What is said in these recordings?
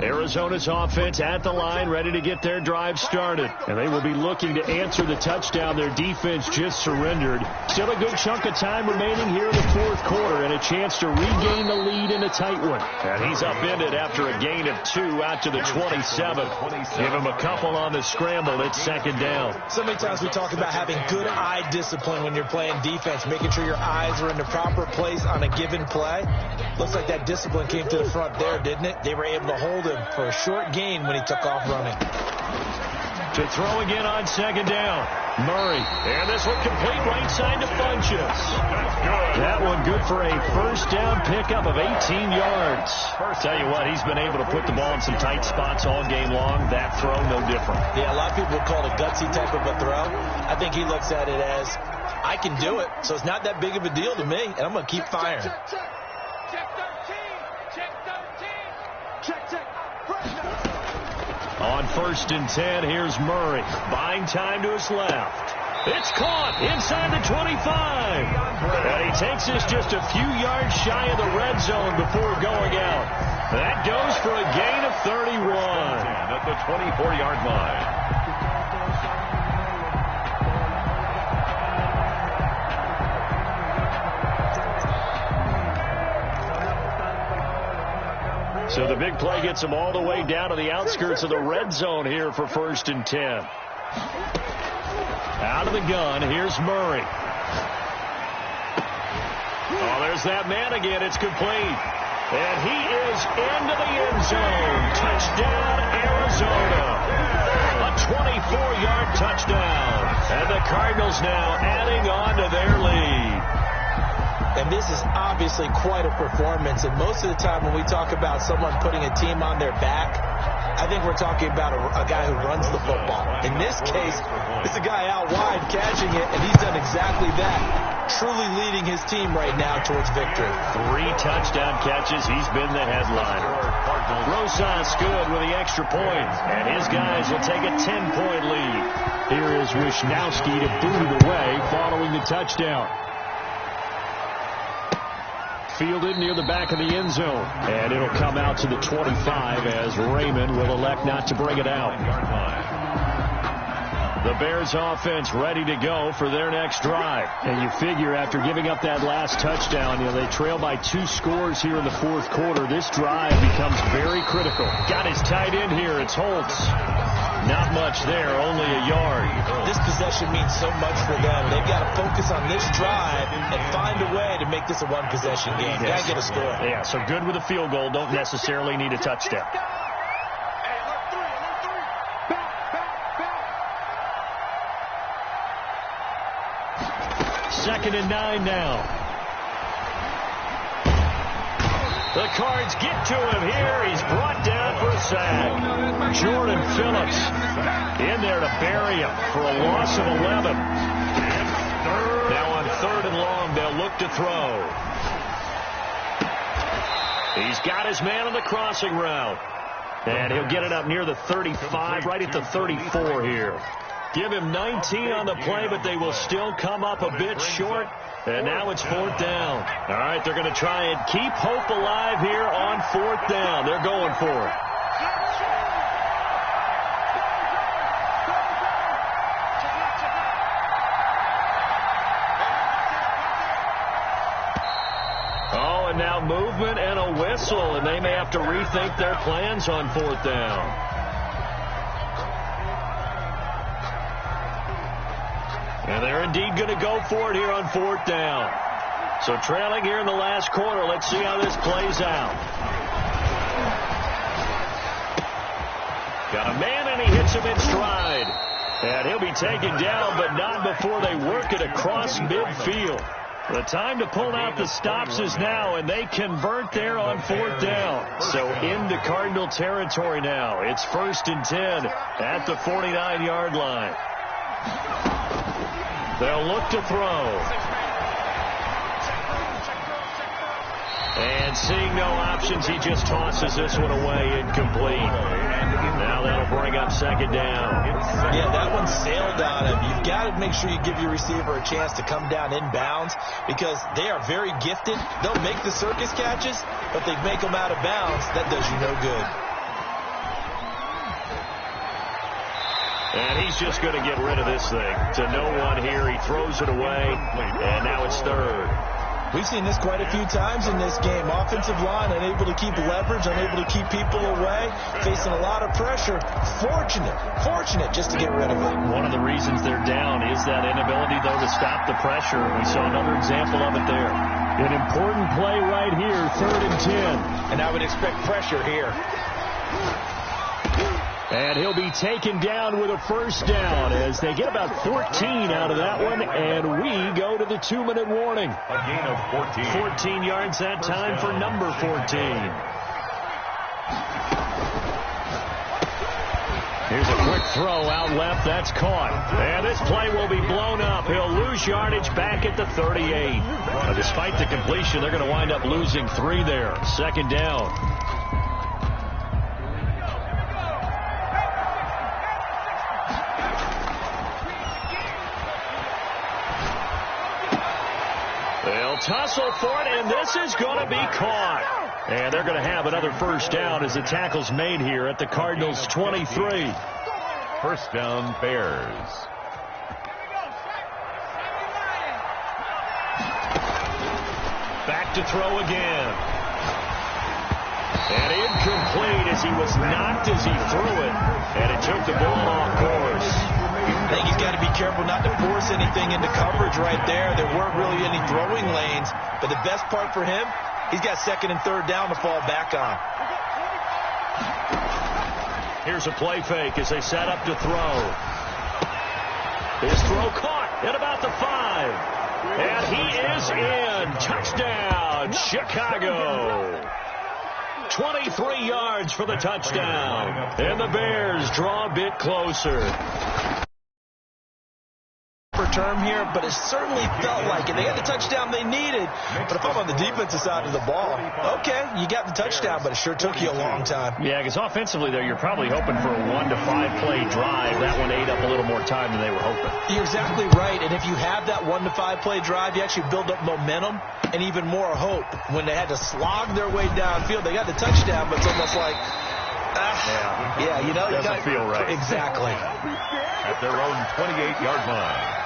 Arizona's offense at the line, ready to get their drive started. And they will be looking to answer the touchdown their defense just surrendered. Still a good chunk of time remaining here in the fourth quarter and a chance to regain the lead in a tight one. And he's upended after a gain of 2 out to the 27. Give him a couple on the scramble. It's second down. So many times we talk about having good eye discipline when you're playing defense, making sure your eyes are in the proper place on a given play. Looks like that discipline came to the front there, didn't it? They were able to hold him for a short gain when he took off running. To throw again on second down. Murray. And this one complete right side to Funchess. That one good for a first down pickup of 18 yards. Tell you what, he's been able to put the ball in some tight spots all game long. That throw, no different. Yeah, a lot of people would call it a gutsy type of a throw. I think he looks at it as, I can do it, so it's not that big of a deal to me, and I'm going to keep firing. On first and 10, here's Murray. Buying time to his left. It's caught inside the 25. And he takes us just a few yards shy of the red zone before going out. That goes for a gain of 31. At the 24-yard line. So the big play gets him all the way down to the outskirts of the red zone here for first and 10. Out of the gun, here's Murray. Oh, there's that man again. It's complete. And he is into the end zone. Touchdown, Arizona. A 24-yard touchdown. And the Cardinals now adding on to their lead. And this is obviously quite a performance. And most of the time when we talk about someone putting a team on their back, I think we're talking about a guy who runs the football. In this case, it's a guy out wide catching it, and he's done exactly that. Truly leading his team right now towards victory. 3 touchdown catches. He's been the headliner. Rosas good with the extra point. And his guys will take a 10-point lead. Here is Wisnowski to boot it away following the touchdown. Fielded near the back of the end zone. And it'll come out to the 25 as Raymond will elect not to bring it out. The Bears offense ready to go for their next drive. And you figure after giving up that last touchdown, they trail by 2 scores here in the fourth quarter. This drive becomes very critical. Got his tight end here. It's Holtz. Not much there, only a yard. This possession means so much for them. They've got to focus on this drive and find a way to make this a one-possession game. Got to get a score. Yeah, so good with a field goal. Don't necessarily need a touchdown. Second and 9 now. The Cards get to him here. He's brought down for a sack. Jordan Phillips in there to bury him for a loss of 11. Now on 3rd and long, they'll look to throw. He's got his man on the crossing route. And he'll get it up near the 35, right at the 34 here. Give him 19 on the play, but they will still come up a bit short. And now it's 4th down. All right, they're going to try and keep hope alive here on 4th down. They're going for it. Oh, and now movement and a whistle, and they may have to rethink their plans on 4th down. And they're indeed going to go for it here on 4th down. So trailing here in the last quarter. Let's see how this plays out. Got a man, and he hits him in stride. And he'll be taken down, but not before they work it across midfield. The time to pull out the stops is now, and they convert there on 4th down. So into Cardinal territory now. It's 1st and 10 at the 49-yard line. They'll look to throw. And seeing no options, he just tosses this one away incomplete. Now that'll bring up 2nd down. Yeah, that one sailed on him. You've got to make sure you give your receiver a chance to come down inbounds because they are very gifted. They'll make the circus catches, but they make them out of bounds. That does you no good. And he's just going to get rid of this thing. To no one here. He throws it away, and now it's third. We've seen this quite a few times in this game. Offensive line unable to keep leverage, unable to keep people away, facing a lot of pressure. Fortunate just to get rid of it. One of the reasons they're down is that inability, though, to stop the pressure. We saw another example of it there. An important play right here, 3rd and 10. And I would expect pressure here. And he'll be taken down with a first down as they get about 14 out of that one, and we go to the 2-minute warning. A gain of 14. 14 yards that time for number 14. Here's a quick throw out left. That's caught. And this play will be blown up. He'll lose yardage back at the 38. Despite the completion, they're going to wind up losing 3 there. 2nd down. They'll tussle for it, and this is going to be caught. And they're going to have another first down as the tackle's made here at the Cardinals' 23. First down, Bears. Back to throw again. And incomplete as he was knocked as he threw it. And it took the ball off course. I think he's got to be careful not to force anything into coverage right there. There weren't really any throwing lanes. But the best part for him, he's got 2nd and 3rd down to fall back on. Here's a play fake as they set up to throw. His throw caught at about the 5. And he is in. Touchdown, Chicago. 23 yards for the touchdown. And the Bears draw a bit closer. Term here, but it certainly felt like it. They had the touchdown they needed, but if I'm on the defensive side of the ball, okay, you got the touchdown, but it sure took you a long time. Yeah, because offensively there, you're probably hoping for a 1 to 5 play drive. That one ate up a little more time than they were hoping. You're exactly right, and if you have that 1 to 5 play drive, you actually build up momentum and even more hope. When they had to slog their way downfield, they got the touchdown, but it's almost like, you know, doesn't feel right. Exactly. At their own 28-yard line.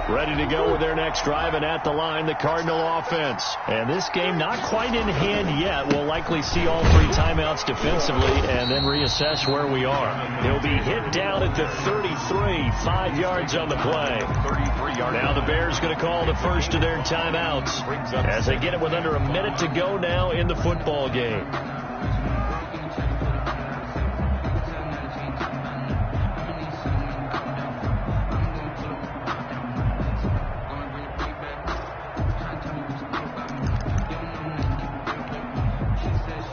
Ready to go with their next drive, and at the line, the Cardinal offense. And this game not quite in hand yet. We'll likely see all 3 timeouts defensively and then reassess where we are. He'll be hit down at the 33, 5 yards on the play. 33-yard. Now the Bears going to call the first of their timeouts as they get it with under a minute to go now in the football game.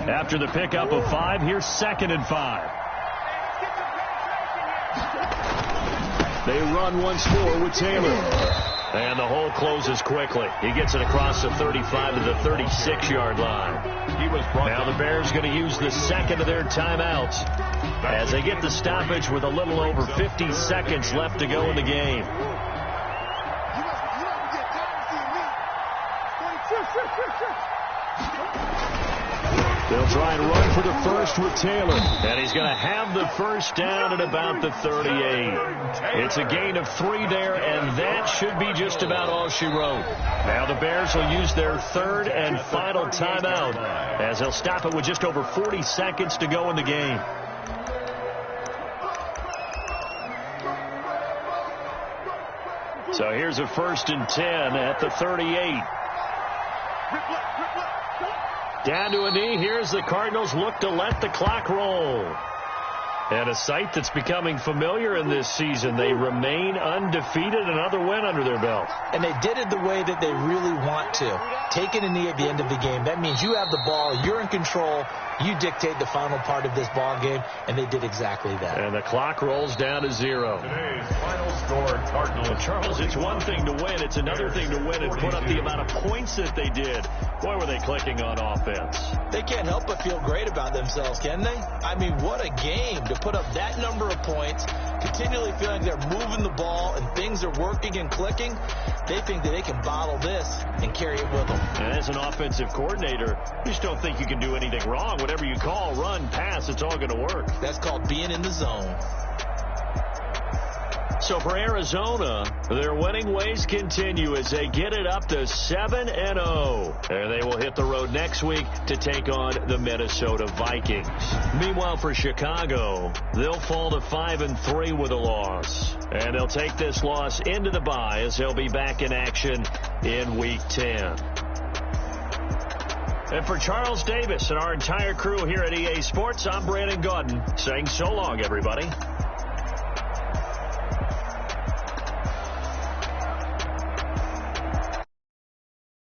After the pickup of 5, here's 2nd and 5. They run once more with Taylor. And the hole closes quickly. He gets it across the 35 to the 36-yard line. Now the Bears going to use the 2nd of their timeouts as they get the stoppage with a little over 50 seconds left to go in the game. They'll try and run for the first with Taylor. And he's going to have the first down at about the 38. It's a gain of 3 there, and that should be just about all she wrote. Now the Bears will use their 3rd and final timeout as they'll stop it with just over 40 seconds to go in the game. So here's a 1st and 10 at the 38. Down to a knee. Here's the Cardinals look to let the clock roll. And a sight that's becoming familiar in this season. They remain undefeated, another win under their belt. And they did it the way that they really want to. Taking a knee at the end of the game. That means you have the ball, you're in control, you dictate the final part of this ball game, and they did exactly that. And the clock rolls down to 0. Today's final score, Cardinals. Charles, it's one thing to win. It's another thing to win and put up the amount of points that they did. Boy, were they clicking on offense. They can't help but feel great about themselves, can they? I mean, what a game to put up that number of points, continually feeling they're moving the ball and things are working and clicking. They think that they can bottle this and carry it with them. And as an offensive coordinator, you just don't think you can do anything wrong. Whatever you call, run, pass, it's all going to work. That's called being in the zone. So for Arizona, their winning ways continue as they get it up to 7-0. And they will hit the road next week to take on the Minnesota Vikings. Meanwhile, for Chicago, they'll fall to 5-3 with a loss. And they'll take this loss into the bye as they'll be back in action in Week 10. And for Charles Davis and our entire crew here at EA Sports, I'm Brandon Gaudin saying so long, everybody.